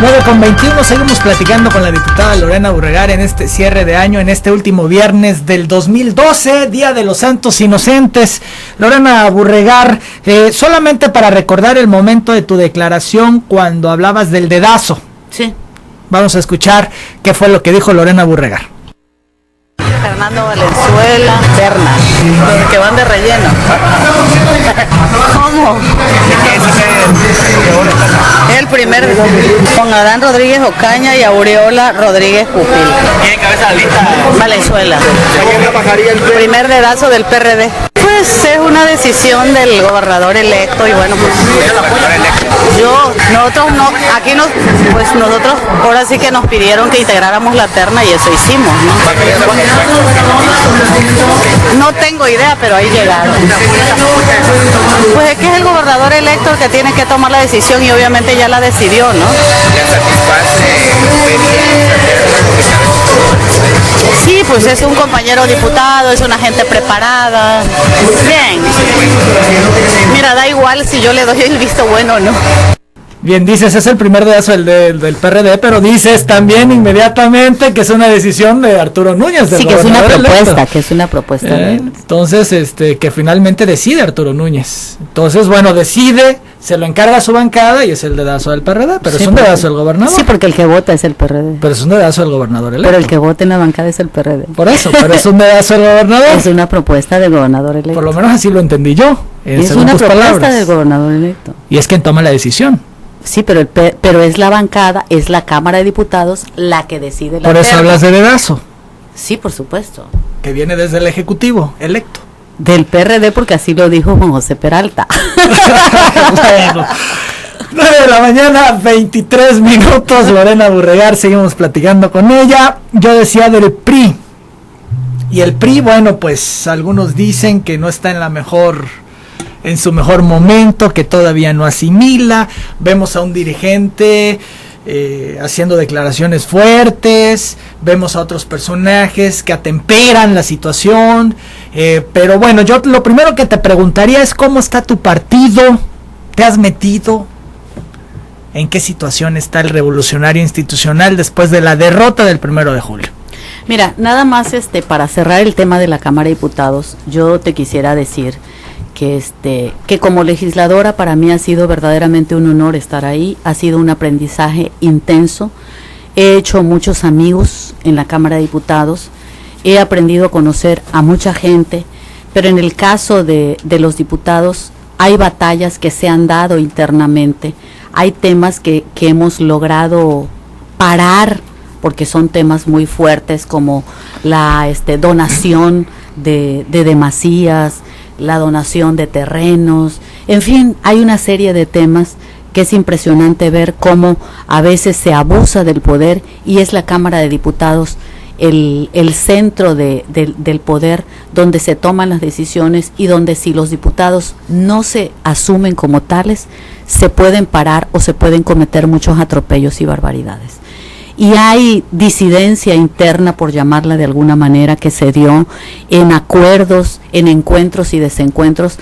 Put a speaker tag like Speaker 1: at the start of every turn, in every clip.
Speaker 1: 9:21, seguimos platicando con la diputada Lorena Burregar en este cierre de año, en este último viernes del 2012, Día de los Santos Inocentes. Lorena Burregar, solamente para recordar el momento de tu declaración cuando hablabas del dedazo.
Speaker 2: Sí.
Speaker 1: Vamos a escuchar qué fue lo que dijo Lorena Burregar.
Speaker 2: Fernando Valenzuela, Berna, los que van de relleno. ¿Cómo? El primer, con Adán Rodríguez Ocaña y Aureola Rodríguez Pupil.
Speaker 3: ¿Quién encabeza la lista?
Speaker 2: Valenzuela. El primer dedazo del PRD. Pues es una decisión del gobernador electo y bueno, pues nosotros no, aquí nos, pues nosotros ahora sí que nos pidieron que integráramos la terna y eso hicimos, ¿no? No tengo idea, pero ahí llegaron. Pues es que es el gobernador electo el que tiene que tomar la decisión y obviamente ya la decidió, ¿no? Sí, pues es un compañero diputado, es una gente preparada. Bien. Mira, da igual si yo le doy el visto bueno o no.
Speaker 1: Bien, dices, es el primer dedazo del PRD, pero dices también inmediatamente que es una decisión de Arturo Núñez.
Speaker 2: Sí, que es una propuesta, que es una propuesta.
Speaker 1: Entonces, que finalmente decide Arturo Núñez. Entonces, bueno, decide, se lo encarga a su bancada y es el dedazo del PRD, pero sí, es un dedazo del gobernador.
Speaker 2: Sí, porque el que vota es el PRD.
Speaker 1: Pero es un dedazo del gobernador electo.
Speaker 2: Pero el que vota en la bancada es el PRD.
Speaker 1: Por eso, pero es un dedazo del gobernador.
Speaker 2: Es una propuesta del gobernador electo.
Speaker 1: Por lo menos así lo entendí yo.
Speaker 2: Es una propuesta del gobernador electo.
Speaker 1: Y es quien toma la decisión.
Speaker 2: Sí, pero es la bancada, es la Cámara de Diputados la que decide la
Speaker 1: Por eso
Speaker 2: terna.
Speaker 1: hablas de dedazo.
Speaker 2: Sí, por supuesto.
Speaker 1: Que viene desde el Ejecutivo electo.
Speaker 2: Del PRD, porque así lo dijo Juan José Peralta.
Speaker 1: Bueno, 9:23 a.m, Lorena Burregar, seguimos platicando con ella. Yo decía del PRI. Y el PRI, bueno, pues algunos dicen que no está en su mejor momento, que todavía no asimila. Vemos a un dirigente haciendo declaraciones fuertes, vemos a otros personajes que atemperan la situación, pero bueno, yo lo primero que te preguntaría es cómo está tu partido. ¿Te has metido? ¿En qué situación está el Revolucionario Institucional después de la derrota del 1 de julio?
Speaker 2: Mira, nada más para cerrar el tema de la Cámara de Diputados, yo te quisiera decir que como legisladora para mí ha sido verdaderamente un honor estar ahí, ha sido un aprendizaje intenso, he hecho muchos amigos en la Cámara de Diputados, he aprendido a conocer a mucha gente, pero en el caso de los diputados hay batallas que se han dado internamente, hay temas que hemos logrado parar, porque son temas muy fuertes como la donación de demasías, la donación de terrenos, en fin, hay una serie de temas que es impresionante ver cómo a veces se abusa del poder y es la Cámara de Diputados el centro del poder donde se toman las decisiones y donde si los diputados no se asumen como tales, se pueden parar o se pueden cometer muchos atropellos y barbaridades. Y hay disidencia interna, por llamarla de alguna manera, que se dio en acuerdos, en encuentros y desencuentros.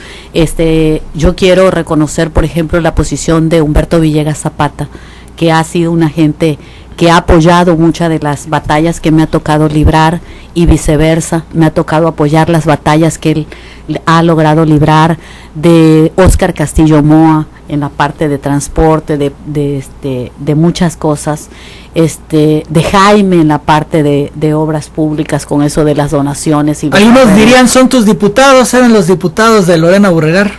Speaker 2: Yo quiero reconocer, por ejemplo, la posición de Humberto Villegas Zapata, que ha sido una gente que ha apoyado muchas de las batallas que me ha tocado librar y viceversa, me ha tocado apoyar las batallas que él ha logrado librar, de Óscar Castillo Moa en la parte de transporte, de muchas cosas, de Jaime en la parte de obras públicas con eso de las donaciones. Y
Speaker 1: algunos dirían son tus diputados, eran los diputados de Lorena Burregar.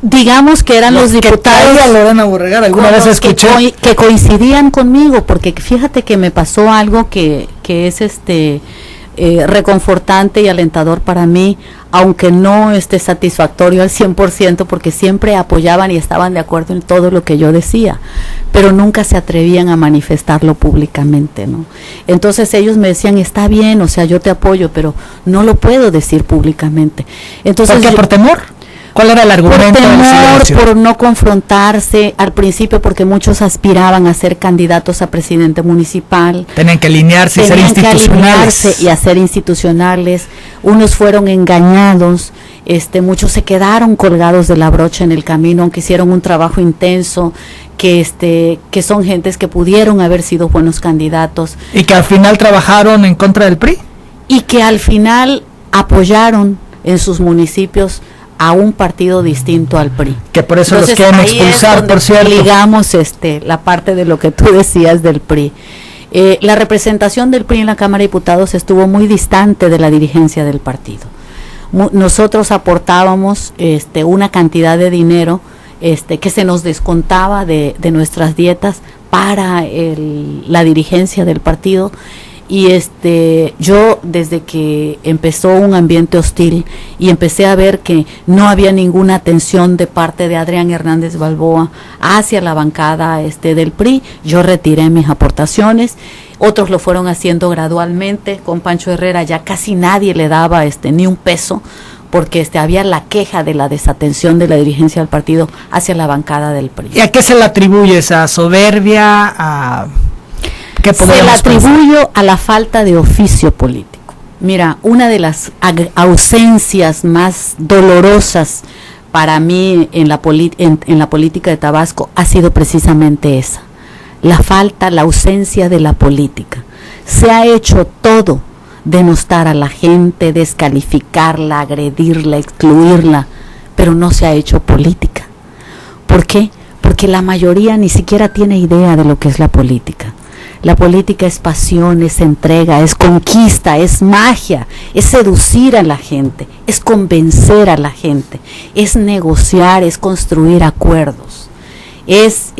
Speaker 2: Digamos que eran los diputados
Speaker 1: de Lorena Burregar, alguna vez escuché
Speaker 2: que coincidían conmigo, porque fíjate que me pasó algo que es reconfortante y alentador para mí, aunque no satisfactorio al 100%, porque siempre apoyaban y estaban de acuerdo en todo lo que yo decía, pero nunca se atrevían a manifestarlo públicamente, ¿no? Entonces ellos me decían, está bien, o sea, yo te apoyo, pero no lo puedo decir públicamente. Entonces,
Speaker 1: ¿por qué? ¿Por temor? ¿Cuál era el argumento del silencio?
Speaker 2: Por no confrontarse al principio, porque muchos aspiraban a ser candidatos a presidente municipal.
Speaker 1: Tenían que alinearse y ser institucionales.
Speaker 2: Y a ser institucionales. Unos fueron engañados, muchos se quedaron colgados de la brocha en el camino, aunque hicieron un trabajo intenso, que son gentes que pudieron haber sido buenos candidatos.
Speaker 1: Y que al final trabajaron en contra del PRI.
Speaker 2: Y que al final apoyaron en sus municipios a un partido distinto al PRI.
Speaker 1: Que por eso los quieren expulsar, por cierto.
Speaker 2: Ligamos la parte de lo que tú decías del PRI. La representación del PRI en la Cámara de Diputados estuvo muy distante de la dirigencia del partido. Nosotros aportábamos una cantidad de dinero que se nos descontaba de nuestras dietas para la dirigencia del partido. Y yo, desde que empezó un ambiente hostil y empecé a ver que no había ninguna atención de parte de Adrián Hernández Balboa hacia la bancada del PRI, yo retiré mis aportaciones. Otros lo fueron haciendo gradualmente. Con Pancho Herrera ya casi nadie le daba ni un peso, porque había la queja de la desatención de la dirigencia del partido hacia la bancada del PRI.
Speaker 1: ¿Y a qué se le atribuye esa soberbia?
Speaker 2: Se la atribuyo a la falta de oficio político. Mira, una de las ausencias más dolorosas para mí en la política de Tabasco ha sido precisamente esa, la ausencia de la política. Se ha hecho todo: denostar a la gente, descalificarla, agredirla, excluirla, pero no se ha hecho política. ¿Por qué? Porque la mayoría ni siquiera tiene idea de lo que es la política. La política es pasión, es entrega, es conquista, es magia, es seducir a la gente, es convencer a la gente, es negociar, es construir acuerdos, es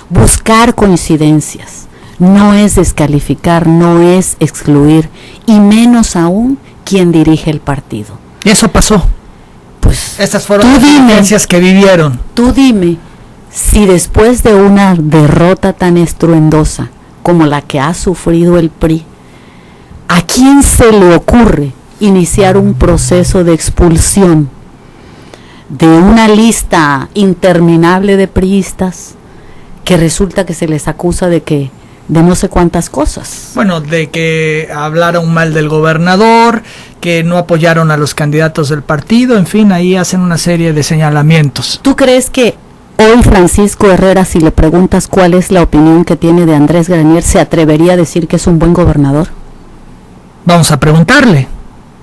Speaker 2: buscar coincidencias, no es descalificar, no es excluir, y menos aún quien dirige el partido.
Speaker 1: Y eso pasó.
Speaker 2: Pues
Speaker 1: estas fueron las experiencias que vivieron.
Speaker 2: Tú dime si después de una derrota tan estruendosa como la que ha sufrido el PRI, ¿a quién se le ocurre iniciar un proceso de expulsión de una lista interminable de priistas que resulta que se les acusa de no sé cuántas cosas?
Speaker 1: Bueno, de que hablaron mal del gobernador, que no apoyaron a los candidatos del partido, en fin, ahí hacen una serie de señalamientos.
Speaker 2: ¿Tú crees que hoy Francisco Herrera, si le preguntas cuál es la opinión que tiene de Andrés Granier, se atrevería a decir que es un buen gobernador?
Speaker 1: Vamos a preguntarle.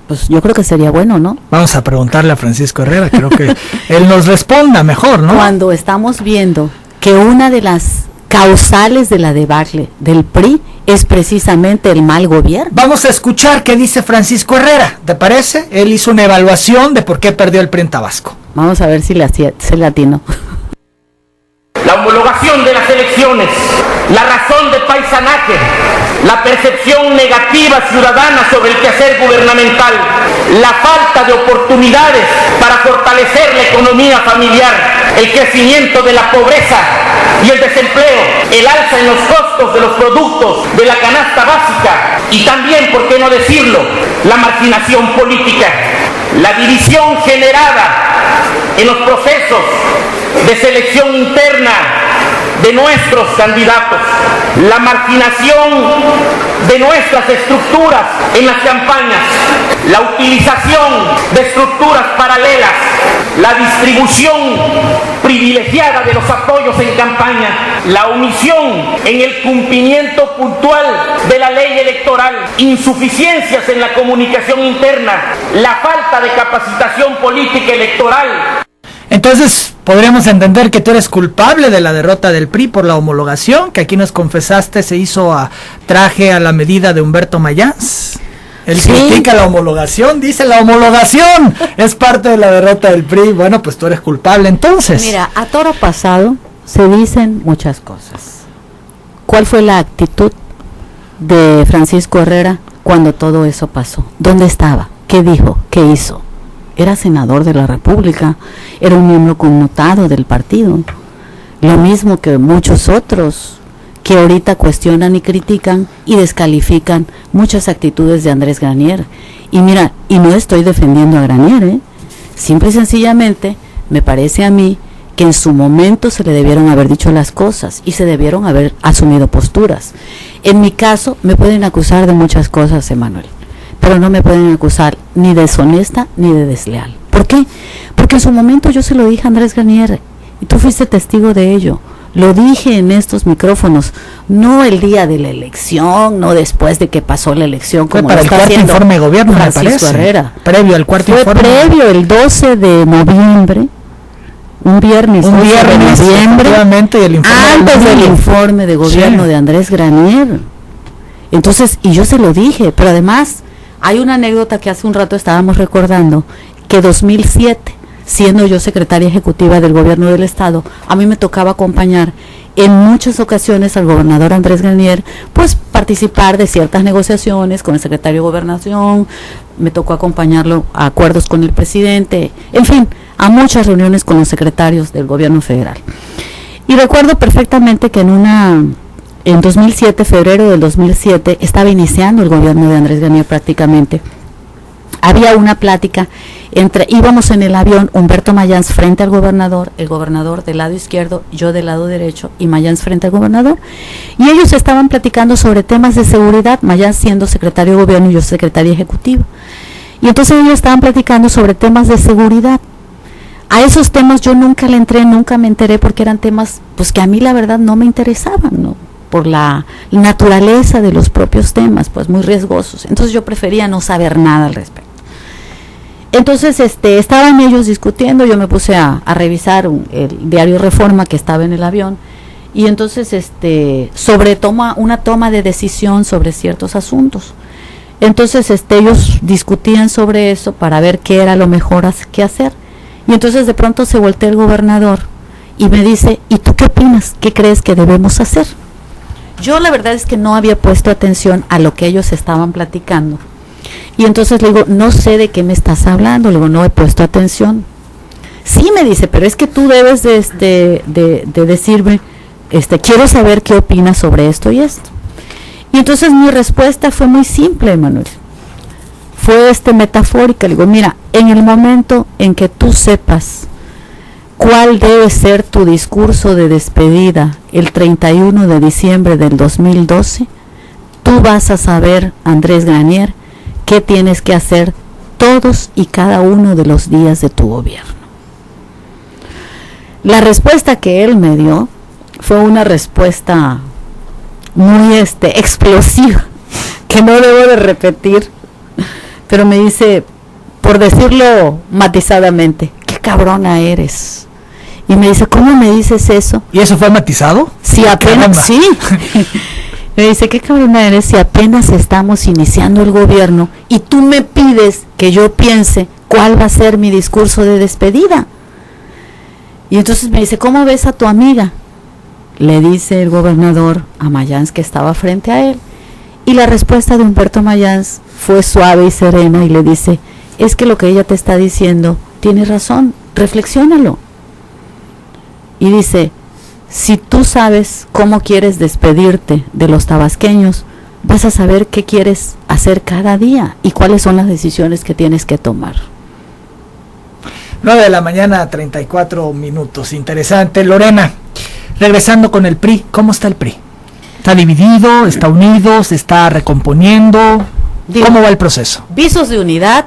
Speaker 2: Pues yo creo que sería bueno, ¿no?
Speaker 1: Vamos a preguntarle a Francisco Herrera, creo que él nos responda mejor, ¿no?
Speaker 2: Cuando estamos viendo que una de las causales de la debacle del PRI es precisamente el mal gobierno.
Speaker 1: Vamos a escuchar qué dice Francisco Herrera, ¿te parece? Él hizo una evaluación de por qué perdió el PRI en Tabasco.
Speaker 2: Vamos a ver si se le atinó.
Speaker 3: La homologación de las elecciones, la razón de paisanaje, la percepción negativa ciudadana sobre el quehacer gubernamental, la falta de oportunidades para fortalecer la economía familiar, el crecimiento de la pobreza y el desempleo, el alza en los costos de los productos de la canasta básica y también, por qué no decirlo, la marginación política, la división generada en los procesos de selección interna de nuestros candidatos, la marginación de nuestras estructuras en las campañas, la utilización de estructuras paralelas, la distribución privilegiada de los apoyos en campaña, la omisión en el cumplimiento puntual de la ley electoral, insuficiencias en la comunicación interna, la falta de capacitación política electoral.
Speaker 1: Entonces, podríamos entender que tú eres culpable de la derrota del PRI por la homologación, que aquí nos confesaste se hizo a traje a la medida de Humberto Mayans. Él sí critica la homologación, dice la homologación es parte de la derrota del PRI. Bueno, pues tú eres culpable entonces.
Speaker 2: Mira, a toro pasado se dicen muchas cosas. ¿Cuál fue la actitud de Francisco Herrera cuando todo eso pasó? ¿Dónde estaba? ¿Qué dijo? ¿Qué hizo? Era senador de la República, era un miembro connotado del partido, lo mismo que muchos otros que ahorita cuestionan y critican y descalifican muchas actitudes de Andrés Granier. Y mira, y no estoy defendiendo a Granier, simple y sencillamente me parece a mí que en su momento se le debieron haber dicho las cosas y se debieron haber asumido posturas. En mi caso, me pueden acusar de muchas cosas, Emanuel, pero no me pueden acusar ni de deshonesta ni de desleal. ¿Por qué? Porque en su momento yo se lo dije a Andrés Granier y tú fuiste testigo de ello. Lo dije en estos micrófonos, no el día de la elección, no después de que pasó la elección, como
Speaker 1: para el cuarto informe de gobierno,
Speaker 2: Francisco
Speaker 1: me parece.
Speaker 2: Herrera.
Speaker 1: Previo al cuarto informe.
Speaker 2: Fue previo, el 12 de noviembre, un viernes de noviembre,
Speaker 1: y el
Speaker 2: antes del informe de gobierno de Andrés Granier. Entonces, y yo se lo dije, pero además hay una anécdota que hace un rato estábamos recordando, que 2007, siendo yo secretaria ejecutiva del gobierno del estado, a mí me tocaba acompañar en muchas ocasiones al gobernador Andrés Granier, pues participar de ciertas negociaciones con el secretario de Gobernación, me tocó acompañarlo a acuerdos con el presidente, en fin, a muchas reuniones con los secretarios del gobierno federal. Y recuerdo perfectamente que en 2007, febrero del 2007, estaba iniciando el gobierno de Andrés Granier prácticamente. Había una plática íbamos en el avión, Humberto Mayans frente al gobernador, el gobernador del lado izquierdo, yo del lado derecho y Mayans frente al gobernador, y ellos estaban platicando sobre temas de seguridad, Mayans siendo secretario de gobierno y yo secretaria ejecutiva, y entonces ellos estaban platicando sobre temas de seguridad. A esos temas yo nunca le entré, nunca me enteré, porque eran temas pues que a mí la verdad no me interesaban, ¿no?, por la naturaleza de los propios temas, pues muy riesgosos. Entonces yo prefería no saber nada al respecto. Entonces estaban ellos discutiendo, yo me puse a revisar el diario Reforma que estaba en el avión, y entonces una toma de decisión sobre ciertos asuntos. Entonces ellos discutían sobre eso para ver qué era lo mejor que hacer. Y entonces de pronto se voltea el gobernador y me dice, ¿y tú qué opinas? ¿Qué crees que debemos hacer? Yo la verdad es que no había puesto atención a lo que ellos estaban platicando. Y entonces le digo, no sé de qué me estás hablando. Le digo, no he puesto atención. Sí, me dice, pero es que tú debes de decirme, quiero saber qué opinas sobre esto y esto. Y entonces mi respuesta fue muy simple, Manuel. Fue metafórica. Le digo, mira, en el momento en que tú sepas cuál debe ser tu discurso de despedida el 31 de diciembre del 2012, tú vas a saber, Andrés Granier, qué tienes que hacer todos y cada uno de los días de tu gobierno. La respuesta que él me dio fue una respuesta muy explosiva, que no debo de repetir, pero me dice, por decirlo matizadamente, qué cabrona eres. Y me dice, ¿cómo me dices eso?
Speaker 1: ¿Y eso fue matizado?
Speaker 2: Sí, apenas, sí. Me dice, qué cabrona eres si apenas estamos iniciando el gobierno y tú me pides que yo piense cuál va a ser mi discurso de despedida. Y entonces me dice, ¿cómo ves a tu amiga? Le dice el gobernador a Mayans, que estaba frente a él, y la respuesta de Humberto Mayans fue suave y serena y le dice, es que lo que ella te está diciendo tiene razón, reflexiónalo. Y dice, si tú sabes cómo quieres despedirte de los tabasqueños, vas a saber qué quieres hacer cada día y cuáles son las decisiones que tienes que tomar.
Speaker 1: 9 de la mañana, 34 minutos. Interesante. Lorena, regresando con el PRI, ¿cómo está el PRI? ¿Está dividido? ¿Está unido? ¿Se está recomponiendo? ¿Cómo va el proceso?
Speaker 2: Visos de unidad,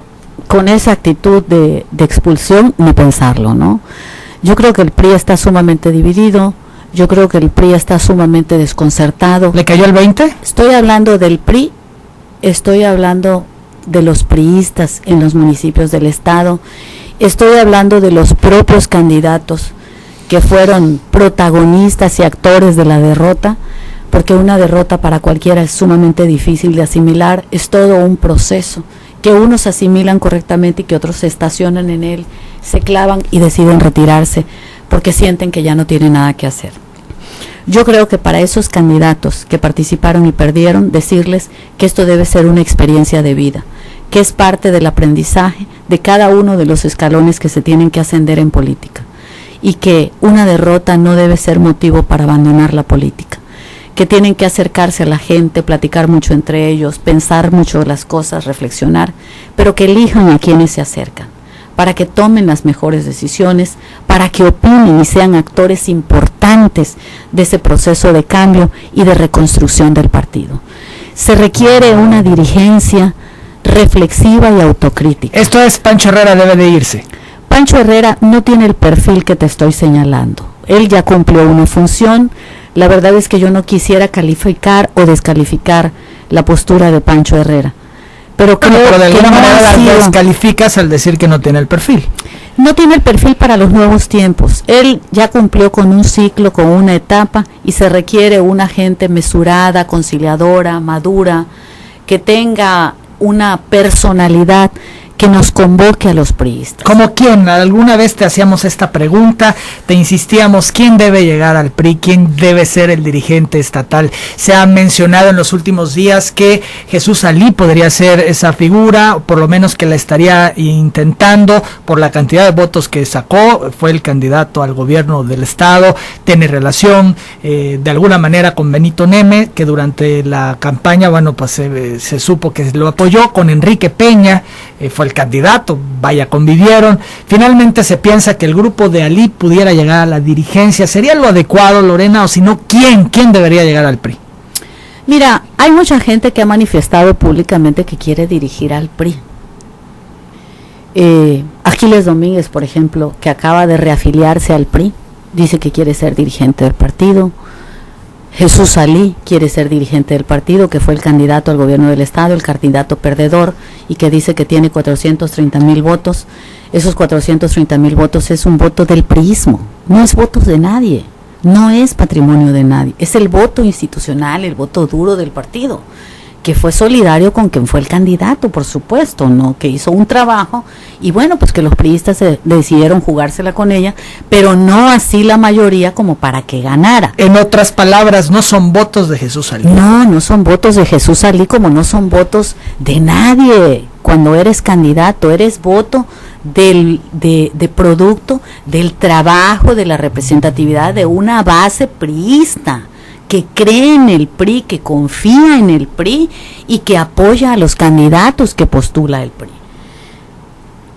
Speaker 2: con esa actitud de expulsión, ni pensarlo, ¿no? Yo creo que el PRI está sumamente dividido. Yo creo que el PRI está sumamente desconcertado.
Speaker 1: ¿Le cayó el 20?
Speaker 2: Estoy hablando del PRI, estoy hablando de los priistas en los municipios del estado, estoy hablando de los propios candidatos que fueron protagonistas y actores de la derrota, porque una derrota para cualquiera es sumamente difícil de asimilar, es todo un proceso, que unos asimilan correctamente y que otros se estacionan en él, se clavan y deciden retirarse, porque sienten que ya no tienen nada que hacer. Yo creo que para esos candidatos que participaron y perdieron, decirles que esto debe ser una experiencia de vida, que es parte del aprendizaje de cada uno de los escalones que se tienen que ascender en política, y que una derrota no debe ser motivo para abandonar la política, que tienen que acercarse a la gente, platicar mucho entre ellos, pensar mucho las cosas, reflexionar, pero que elijan a quienes se acercan, para que tomen las mejores decisiones, para que opinen y sean actores importantes de ese proceso de cambio y de reconstrucción del partido. Se requiere una dirigencia reflexiva y autocrítica.
Speaker 1: Esto es, Pancho Herrera debe de irse.
Speaker 2: Pancho Herrera no tiene el perfil que te estoy señalando. Él ya cumplió una función. La verdad es que yo no quisiera calificar o descalificar la postura de Pancho Herrera. Pero creo
Speaker 1: pero de alguna manera la descalificas al decir que no tiene el perfil.
Speaker 2: No tiene el perfil para los nuevos tiempos. Él ya cumplió con un ciclo, con una etapa, y se requiere una gente mesurada, conciliadora, madura, que tenga una personalidad que nos convoque a los priistas.
Speaker 1: ¿Como quién? Alguna vez te hacíamos esta pregunta, te insistíamos, ¿quién debe llegar al PRI? ¿Quién debe ser el dirigente estatal? Se ha mencionado en los últimos días que Jesús Alí podría ser esa figura, o por lo menos que la estaría intentando por la cantidad de votos que sacó, fue el candidato al gobierno del estado, tiene relación de alguna manera con Benito Neme, que durante la campaña, bueno, pues se supo que lo apoyó, con Enrique Peña, fue el candidato, vaya, convivieron. Finalmente se piensa que el grupo de Alí pudiera llegar a la dirigencia. ¿Sería lo adecuado, Lorena, o si no, quién debería llegar al PRI?
Speaker 2: Mira, hay mucha gente que ha manifestado públicamente que quiere dirigir al PRI. Aquiles Domínguez, por ejemplo, que acaba de reafiliarse al PRI, dice que quiere ser dirigente del partido. Jesús Alí quiere ser dirigente del partido, que fue el candidato al gobierno del estado, el candidato perdedor, y que dice que tiene 430,000 votos. Esos 430,000 votos es un voto del priismo, no es votos de nadie, no es patrimonio de nadie, es el voto institucional, el voto duro del partido, que fue solidario con quien fue el candidato, por supuesto, ¿no? Que hizo un trabajo, y bueno, pues que los priistas decidieron jugársela con ella, pero no así la mayoría como para que ganara.
Speaker 1: En otras palabras, no son votos de Jesús Alí.
Speaker 2: No son votos de Jesús Alí, como no son votos de nadie. Cuando eres candidato, eres voto de producto del trabajo, de la representatividad de una base priista, que cree en el PRI, que confía en el PRI y que apoya a los candidatos que postula el PRI.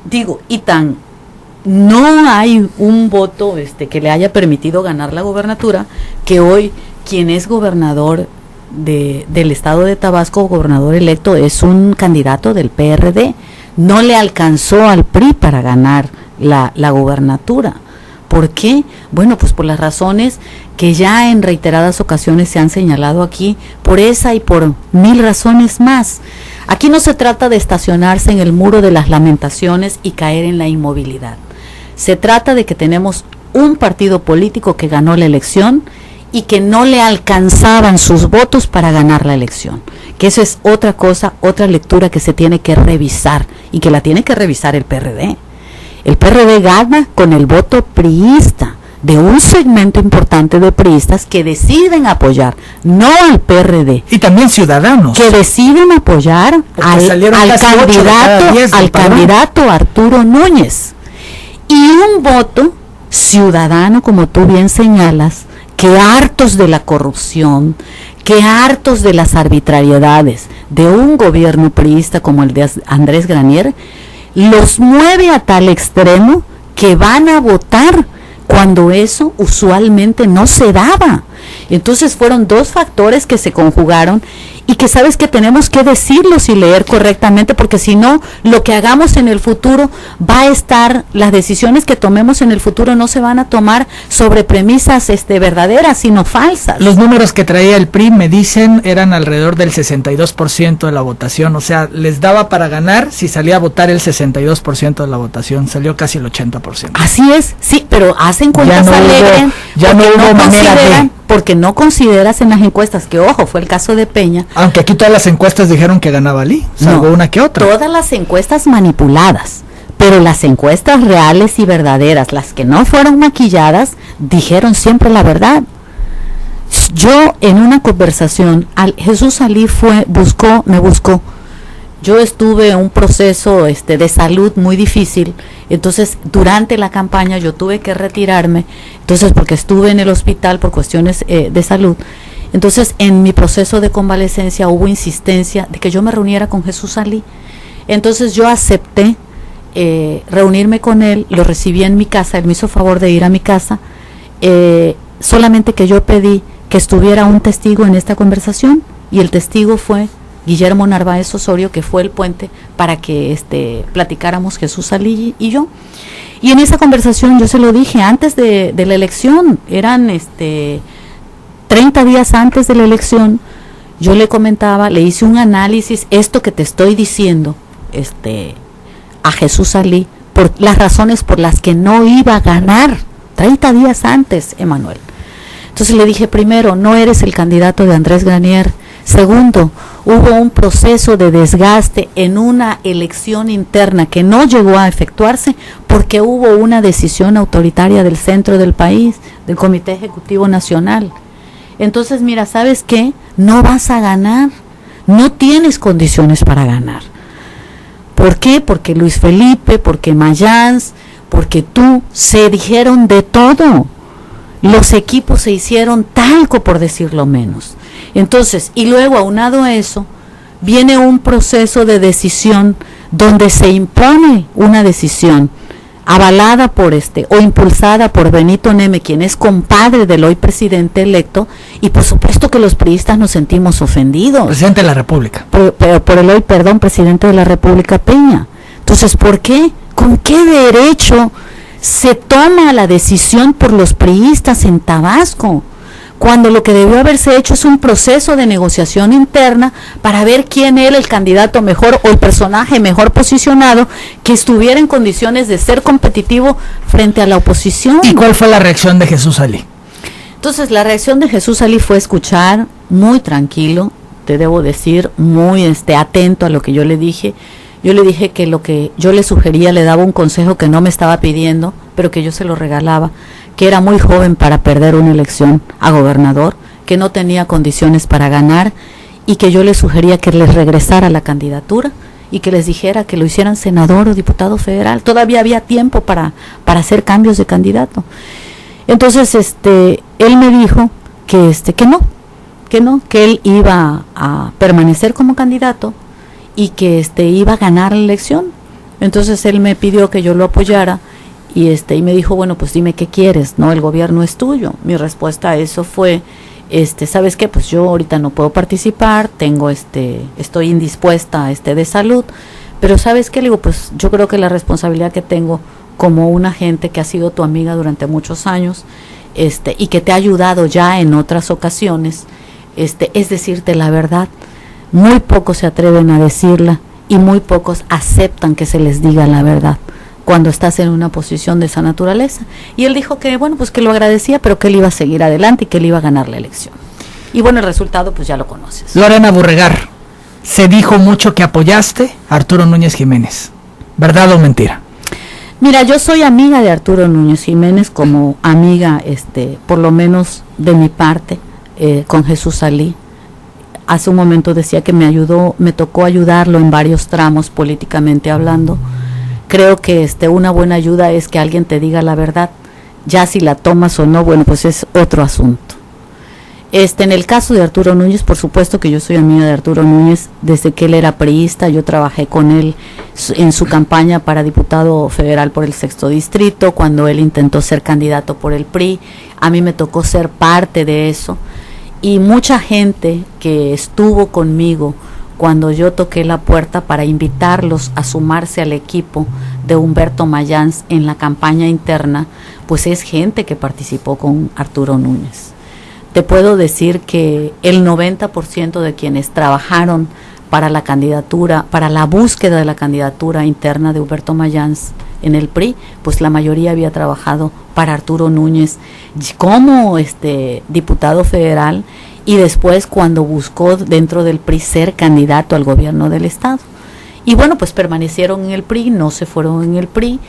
Speaker 2: Digo, no hay un voto que le haya permitido ganar la gobernatura, que hoy quien es gobernador del estado de Tabasco, gobernador electo, es un candidato del PRD. No le alcanzó al PRI para ganar la gobernatura. ¿Por qué? Bueno, pues por las razones que ya en reiteradas ocasiones se han señalado aquí, por esa y por 1000 razones más. Aquí no se trata de estacionarse en el muro de las lamentaciones y caer en la inmovilidad. Se trata de que tenemos un partido político que ganó la elección y que no le alcanzaban sus votos para ganar la elección. Que eso es otra cosa, otra lectura que se tiene que revisar y que la tiene que revisar el PRD. El PRD gana con el voto priista de un segmento importante de priistas que deciden apoyar, no al PRD.
Speaker 1: Y también ciudadanos.
Speaker 2: Que deciden apoyar al candidato Arturo Núñez. Y un voto ciudadano, como tú bien señalas, que hartos de la corrupción, que hartos de las arbitrariedades de un gobierno priista como el de Andrés Granier, los mueve a tal extremo que van a votar cuando eso usualmente no se daba. Entonces fueron dos factores que se conjugaron y que sabes que tenemos que decirlos y leer correctamente, porque si no, lo que hagamos en el futuro va a estar, las decisiones que tomemos en el futuro no se van a tomar sobre premisas verdaderas, sino falsas.
Speaker 1: Los números que traía el PRI, me dicen, eran alrededor del 62% de la votación, o sea, les daba para ganar si salía a votar el 62% de la votación, salió casi el 80%.
Speaker 2: Así es, sí, pero hacen cuentas alegres,
Speaker 1: ya no hubo manera de...
Speaker 2: Porque no consideras en las encuestas, que ojo, fue el caso de Peña.
Speaker 1: Aunque aquí todas las encuestas dijeron que ganaba Alí, salvo una que otra.
Speaker 2: Todas las encuestas manipuladas, pero las encuestas reales y verdaderas, las que no fueron maquilladas, dijeron siempre la verdad. Yo en una conversación, Jesús Alí me buscó. Yo estuve en un proceso de salud muy difícil, entonces durante la campaña yo tuve que retirarme, entonces porque estuve en el hospital por cuestiones de salud. Entonces en mi proceso de convalecencia hubo insistencia de que yo me reuniera con Jesús Alí. Entonces yo acepté reunirme con él, lo recibí en mi casa, él me hizo favor de ir a mi casa, solamente que yo pedí que estuviera un testigo en esta conversación, y el testigo fue Guillermo Narváez Osorio, que fue el puente para que platicáramos Jesús Salí y yo. Y en esa conversación yo se lo dije antes de la elección, eran 30 días antes de la elección, yo le comentaba, le hice un análisis, esto que te estoy diciendo, a Jesús Salí, por las razones por las que no iba a ganar, 30 días antes, Emanuel. Entonces le dije, primero, no eres el candidato de Andrés Granier. Segundo, hubo un proceso de desgaste en una elección interna que no llegó a efectuarse porque hubo una decisión autoritaria del centro del país, del Comité Ejecutivo Nacional. Entonces, mira, ¿sabes qué? No vas a ganar, no tienes condiciones para ganar. ¿Por qué? Porque Luis Felipe, porque Mayans, porque tú, se dijeron de todo. Los equipos se hicieron talco, por decirlo menos. Entonces, y luego aunado a eso, viene un proceso de decisión donde se impone una decisión avalada por o impulsada por Benito Neme, quien es compadre del hoy presidente electo, y por supuesto que los priistas nos sentimos ofendidos.
Speaker 1: Presidente de la República.
Speaker 2: Por el hoy, presidente de la República, Peña. Entonces, ¿por qué? ¿Con qué derecho se toma la decisión por los priistas en Tabasco? Cuando lo que debió haberse hecho es un proceso de negociación interna para ver quién era el candidato mejor o el personaje mejor posicionado que estuviera en condiciones de ser competitivo frente a la oposición.
Speaker 1: ¿Y cuál fue la reacción de Jesús Salí?
Speaker 2: Entonces, la reacción de Jesús Salí fue escuchar, muy tranquilo, te debo decir, muy atento a lo que yo le dije. Yo le dije que lo que yo le sugería, le daba un consejo que no me estaba pidiendo, pero que yo se lo regalaba, que era muy joven para perder una elección a gobernador, que no tenía condiciones para ganar, y que yo le sugería que les regresara la candidatura y que les dijera que lo hicieran senador o diputado federal. Todavía había tiempo para hacer cambios de candidato. Entonces, él me dijo que que él iba a permanecer como candidato y que iba a ganar la elección. Entonces él me pidió que yo lo apoyara y me dijo, bueno, pues dime qué quieres, ¿no? El gobierno es tuyo. Mi respuesta a eso fue, ¿sabes qué? Pues yo ahorita no puedo participar, estoy indispuesta de salud, pero ¿sabes qué? Le digo, pues yo creo que la responsabilidad que tengo como una gente que ha sido tu amiga durante muchos años, y que te ha ayudado ya en otras ocasiones, es decirte la verdad. Muy pocos se atreven a decirla y muy pocos aceptan que se les diga la verdad cuando estás en una posición de esa naturaleza. Y él dijo que, bueno, pues que lo agradecía, pero que él iba a seguir adelante y que él iba a ganar la elección. Y bueno, el resultado pues ya lo conoces.
Speaker 1: Lorena Burregar, se dijo mucho que apoyaste a Arturo Núñez Jiménez. ¿Verdad o mentira?
Speaker 2: Mira, yo soy amiga de Arturo Núñez Jiménez, como amiga, por lo menos de mi parte, con Jesús Salí. Hace un momento decía que me tocó ayudarlo en varios tramos políticamente hablando. Creo que una buena ayuda es que alguien te diga la verdad. Ya si la tomas o no, bueno, pues es otro asunto. En el caso de Arturo Núñez, por supuesto que yo soy amiga de Arturo Núñez desde que él era priista. Yo trabajé con él en su campaña para diputado federal por el 6º distrito, cuando él intentó ser candidato por el PRI. A mí me tocó ser parte de eso. Y mucha gente que estuvo conmigo cuando yo toqué la puerta para invitarlos a sumarse al equipo de Humberto Mayans en la campaña interna, pues es gente que participó con Arturo Núñez. Te puedo decir que el 90% de quienes trabajaron para la candidatura, para la búsqueda de la candidatura interna de Humberto Mayans en el PRI, pues la mayoría había trabajado para Arturo Núñez como diputado federal, y después cuando buscó dentro del PRI ser candidato al gobierno del estado. Y bueno, pues permanecieron en el PRI, no se fueron en el PRI,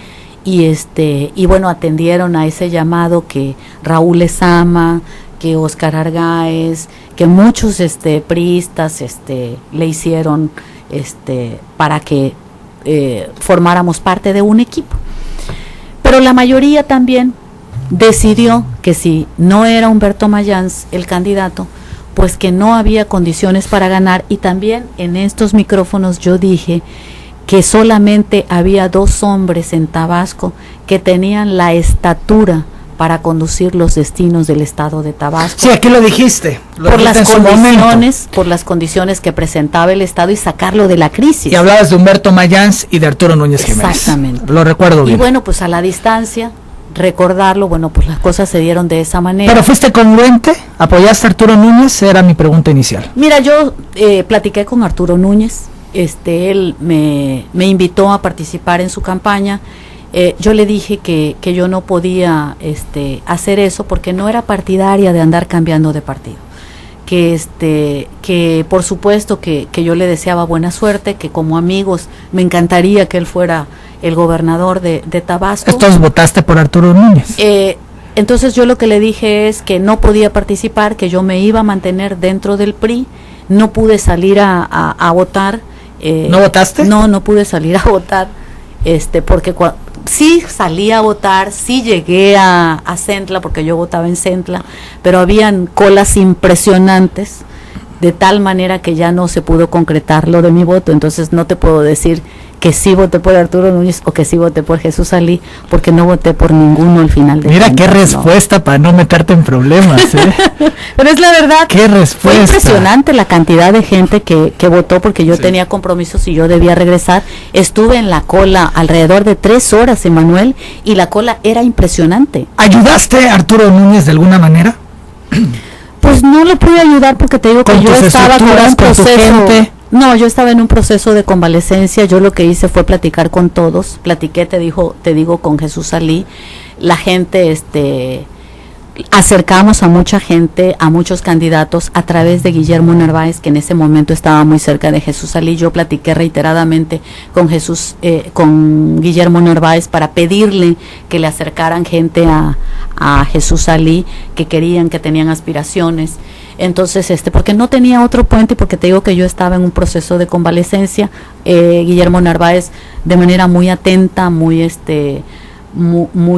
Speaker 2: y bueno, atendieron a ese llamado que Raúl Lezama, que Óscar Argáez, que muchos priistas le hicieron para que formáramos parte de un equipo. Pero la mayoría también decidió que si no era Humberto Mayans el candidato, pues que no había condiciones para ganar. Y también en estos micrófonos yo dije que solamente había 2 hombres en Tabasco que tenían la estatura para conducir los destinos del estado de Tabasco.
Speaker 1: Sí, aquí lo dijiste.
Speaker 2: Por las condiciones que presentaba el estado y sacarlo de la crisis.
Speaker 1: Y hablabas de Humberto Mayans y de Arturo Núñez Jiménez.
Speaker 2: Exactamente.
Speaker 1: Lo recuerdo bien.
Speaker 2: Y bueno, pues a la distancia, recordarlo, bueno, pues las cosas se dieron de esa manera.
Speaker 1: ¿Pero fuiste congruente? ¿Apoyaste a Arturo Núñez? Era mi pregunta inicial.
Speaker 2: Mira, yo platiqué con Arturo Núñez, él me invitó a participar en su campaña. Yo le dije que yo no podía hacer eso porque no era partidaria de andar cambiando de partido. Que por supuesto que yo le deseaba buena suerte, que como amigos me encantaría que él fuera el gobernador de Tabasco.
Speaker 1: Entonces votaste por Arturo Núñez.
Speaker 2: Entonces yo lo que le dije es que no podía participar, que yo me iba a mantener dentro del PRI, no pude salir a votar.
Speaker 1: ¿No votaste?
Speaker 2: No pude salir a votar, porque sí salí a votar, sí llegué a Centla, porque yo votaba en Centla, pero habían colas impresionantes, de tal manera que ya no se pudo concretar lo de mi voto. Entonces no te puedo decir que sí voté por Arturo Núñez o que sí voté por Jesús Alí, porque no voté por ninguno al final de
Speaker 1: Mira qué respuesta, no. Para no meterte en problemas,
Speaker 2: Pero es la verdad.
Speaker 1: Qué respuesta.
Speaker 2: Fue impresionante la cantidad de gente que votó, porque yo tenía compromisos y yo debía regresar. Estuve en la cola alrededor de 3 horas, Emanuel, y la cola era impresionante.
Speaker 1: ¿Ayudaste a Arturo Núñez de alguna manera?
Speaker 2: Pues no le pude ayudar porque te digo que yo estaba con un proceso. No, yo estaba en un proceso de convalecencia. Yo lo que hice fue platicar con todos. Platiqué, te digo, con Jesús Alí. La gente, acercamos a mucha gente, a muchos candidatos a través de Guillermo Narváez, que en ese momento estaba muy cerca de Jesús Alí. Yo platiqué reiteradamente con Guillermo Narváez para pedirle que le acercaran gente a Jesús Alí, que tenían aspiraciones. Entonces, porque no tenía otro puente, y porque te digo que yo estaba en un proceso de convalecencia. Guillermo Narváez, de manera muy atenta, muy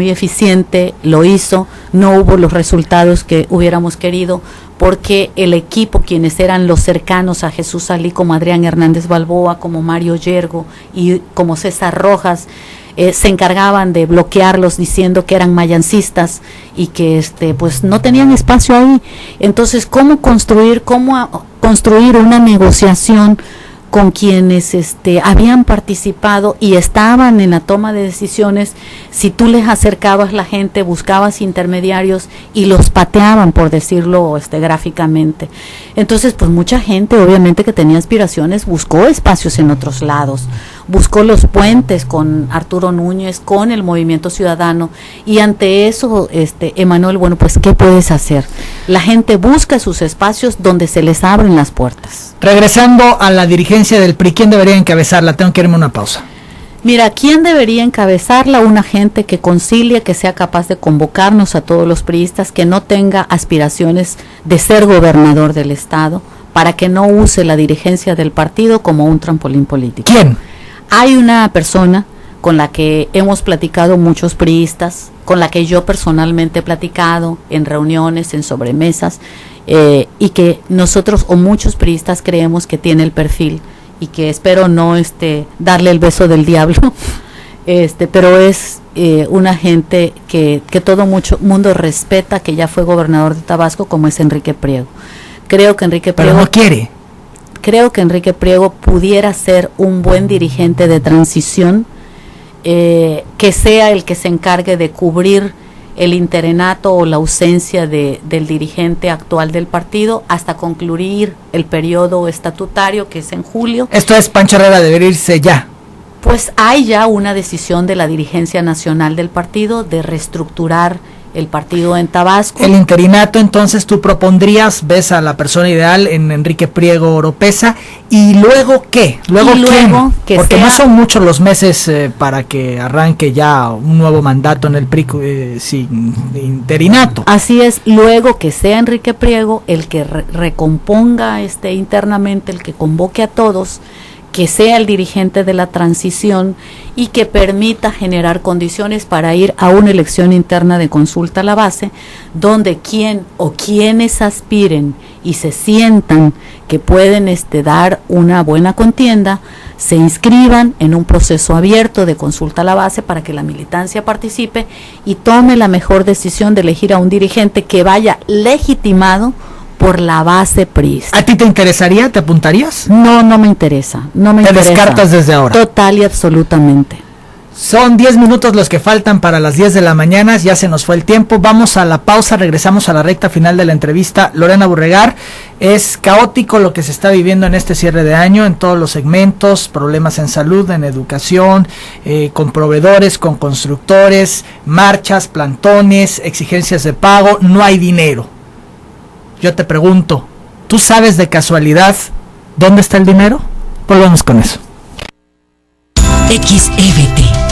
Speaker 2: eficiente, lo hizo. No hubo los resultados que hubiéramos querido, porque el equipo, quienes eran los cercanos a Jesús Alí, como Adrián Hernández Balboa, como Mario Yergo y como César Rojas, se encargaban de bloquearlos, diciendo que eran mayancistas y que pues no tenían espacio ahí. Entonces, ¿cómo construir una negociación con quienes habían participado y estaban en la toma de decisiones? Si tú les acercabas la gente, buscabas intermediarios y los pateaban, por decirlo gráficamente. Entonces, pues mucha gente, obviamente, que tenía aspiraciones, buscó espacios en otros lados, buscó los puentes con Arturo Núñez, con el Movimiento Ciudadano, y ante eso, Emanuel, bueno, pues ¿qué puedes hacer? La gente busca sus espacios donde se les abren las puertas.
Speaker 1: Regresando a la dirigencia del PRI, ¿quién debería encabezarla? Tengo que irme a una pausa.
Speaker 2: Mira, ¿quién debería encabezarla? Una gente que concilie, que sea capaz de convocarnos a todos los priistas, que no tenga aspiraciones de ser gobernador del estado, para que no use la dirigencia del partido como un trampolín político.
Speaker 1: ¿Quién?
Speaker 2: Hay una persona con la que hemos platicado muchos priistas, con la que yo personalmente he platicado en reuniones, en sobremesas, y que nosotros o muchos priistas creemos que tiene el perfil, y que espero no darle el beso del diablo, pero es una gente que todo mundo respeta, que ya fue gobernador de Tabasco, como es Enrique Priego. Creo que Enrique Priego...
Speaker 1: Pero no quiere.
Speaker 2: Creo que Enrique Priego pudiera ser un buen dirigente de transición, que sea el que se encargue de cubrir el interinato o la ausencia del dirigente actual del partido hasta concluir el periodo estatutario, que es en julio.
Speaker 1: Esto es, Pancho Herrera debería irse ya.
Speaker 2: Pues hay ya una decisión de la dirigencia nacional del partido de reestructurar el partido en Tabasco.
Speaker 1: El interinato, entonces tú propondrías, ves a la persona ideal en Enrique Priego Oropeza, ¿y luego qué? ¿Luego quién? Porque no son muchos los meses para que arranque ya un nuevo mandato en el PRI sin interinato.
Speaker 2: Así es, luego que sea Enrique Priego el que recomponga internamente, el que convoque a todos, que sea el dirigente de la transición y que permita generar condiciones para ir a una elección interna de consulta a la base, donde quien o quienes aspiren y se sientan que pueden dar una buena contienda, se inscriban en un proceso abierto de consulta a la base para que la militancia participe y tome la mejor decisión de elegir a un dirigente que vaya legitimado por la base priista.
Speaker 1: ¿A ti te interesaría? ¿Te apuntarías?
Speaker 2: No, no me interesa. No me interesa.
Speaker 1: ¿Te descartas desde ahora?
Speaker 2: Total y absolutamente.
Speaker 1: Son 10 minutos los que faltan para las 10 de la mañana, ya se nos fue el tiempo, vamos a la pausa, regresamos a la recta final de la entrevista. Lorena Burregar, es caótico lo que se está viviendo en este cierre de año, en todos los segmentos, problemas en salud, en educación, con proveedores, con constructores, marchas, plantones, exigencias de pago, no hay dinero. Yo te pregunto, ¿tú sabes de casualidad dónde está el dinero? Volvemos con eso.
Speaker 4: XEVT